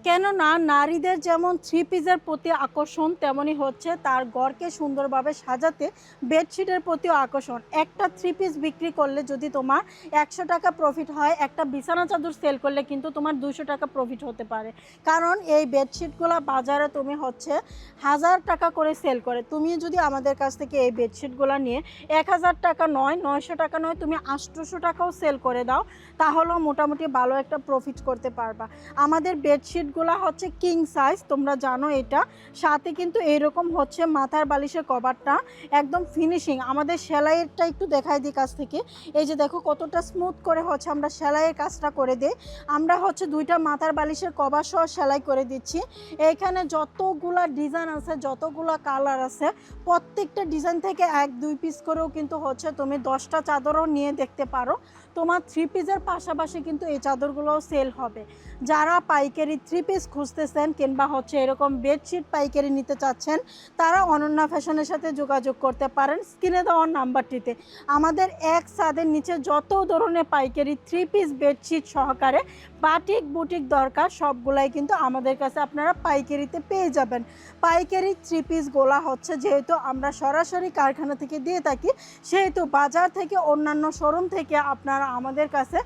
কেননা নারীদের যেমন থ্রি পিসের প্রতি আকর্ষণ তেমনই হচ্ছে তার ঘরকে সুন্দরভাবে সাজাতে বেডশিটের প্রতিও আকর্ষণ। একটা থ্রি পিস বিক্রি করলে যদি তোমার 100 টাকা প্রফিট হয়, একটা বিছানা চাদর সেল করলে কিন্তু তোমার 200 টাকা প্রফিট হতে পারে। কারণ এই বেডশিটগুলো বাজারে তুমি হচ্ছে 1000 টাকা করে সেল করে, তুমি যদি আমাদের কাছ থেকে এই বেডশিটগুলো নিয়ে 1000 টাকা নয়, 900 টাকা নয়, তুমি 800 টাকাও সেল করে দাও, তাহলেও মোটামুটি ভালো একটা প্রফিট করতে পারবা। আমাদের বেডশিটগুলো হচ্ছে কিং সাইজ, তোমরা জানো এটা। সাথে কিন্তু এইরকম হচ্ছে মাথার বালিশের কভারটা একদম ফিনিশিং। আমাদের সেলাইয়েরটা একটু দেখাই দিই কাছ থেকে। এই যে দেখো কতটা স্মুথ করে হচ্ছে আমরা সেলাইয়ের কাজটা করে দিই। আমরা হচ্ছে 2টা মাথার বালিশের কভার সহ সেলাই করে দিচ্ছি। এইখানে যতগুলা ডিজাইন আছে, যতগুলা কালার আছে, প্রত্যেকটা ডিজাইন থেকে 1-2 পিস করেও কিন্তু হচ্ছে তুমি 10টা চাদরও নিয়ে দেখতে পারো। তোমার থ্রি পিসের পাশাপাশি কিন্তু এই চাদরগুলোও সেল হবে। যারা পাইকারি থ্রি পিস খুঁজতেছেন কিংবা হচ্ছে এরকম বেডশিট পাইকারি নিতে চাচ্ছেন, তারা অনন্যা ফ্যাশনের সাথে যোগাযোগ করতে পারেন স্ক্রিনে দেওয়ার নাম্বারটিতে। আমাদের এক ছাদের নিচে যত ধরনের পাইকারি থ্রি পিস বেডশিট সহকারে বাটিক বুটিক দরকার, সবগুলাই কিন্তু আমাদের কাছে আপনারা পাইকারিতে পেয়ে যাবেন। পাইকারি থ্রি পিসগুলা হচ্ছে যেহেতু আমরা সরাসরি কারখানা থেকে দিয়ে থাকি, সেহেতু বাজার থেকে অন্যান্য শোরুম থেকে আপনারা আমাদের কাছে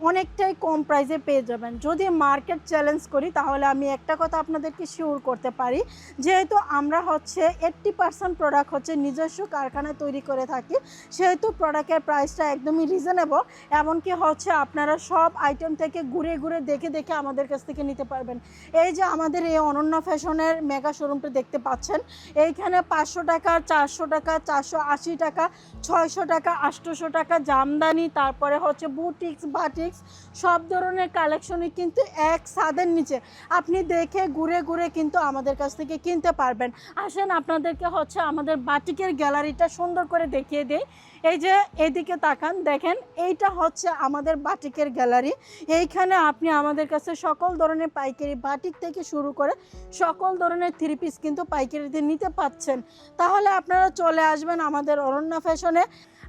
অনেকটাই কম প্রাইসে পেয়ে যাবেন। যদি মার্কেট চ্যালেঞ্জ করি তাহলে আমি একটা কথা আপনাদেরকে শিওর করতে পারি, যেহেতু আমরা হচ্ছে 80% প্রোডাক্ট হচ্ছে নিজস্ব কারখানায় তৈরি করে থাকি, সেহেতু প্রোডাক্টের প্রাইসটা একদমই রিজনেবল। এমনকি হচ্ছে আপনারা সব আইটেম থেকে ঘুরে ঘুরে দেখে দেখে আমাদের কাছ থেকে নিতে পারবেন। এই যে আমাদের এই অনন্যা ফ্যাশনের মেগা শোরুমটা দেখতে পাচ্ছেন, এইখানে 500 টাকা, 400 টাকা, 480 টাকা, 600 টাকা, 800 টাকা জামদানি, তারপরে হচ্ছে বুটিক্স বাটিক্স সব ধরনের কালেকশনই কিন্তু এক ছাদের নিচে আপনি দেখে ঘুরে ঘুরে কিন্তু আমাদের কাছ থেকে কিনতে পারবেন। আসেন আপনাদেরকে হচ্ছে আমাদের বাটিকের গ্যালারিটা সুন্দর করে দেখিয়ে দেই। এই যে এদিকে তাকান, দেখেন এইটা হচ্ছে আমাদের বাটিকের গ্যালারি। এইখানে আপনি আমাদের কাছে সকল ধরনের পাইকারি বাটিক থেকে শুরু করে সকল ধরনের থ্রি পিস কিন্তু পাইকারিতে নিতে পাচ্ছেন। তাহলে আপনারা চলে আসবেন আমাদের অনন্যা ফ্যাশনে।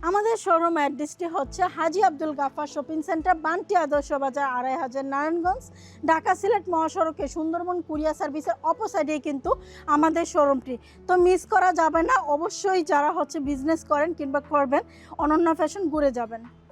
আমাদের শোরুম অ্যাড্রেসটি হচ্ছে হাজি আব্দুল গাফফার শপিং সেন্টার, বান্টি আদর্শ বাজার, 2500 নারায়ণগঞ্জ, ঢাকা সিলেট মহাসড়কে সুন্দরবন কুরিয়ার সার্ভিসের অপোসাইডেই কিন্তু আমাদের শোরুমটি। তো মিস করা যাবে না, অবশ্যই যারা হচ্ছে বিজনেস করেন কিংবা করবেন অনন্যা ফ্যাশন ঘুরে যাবেন।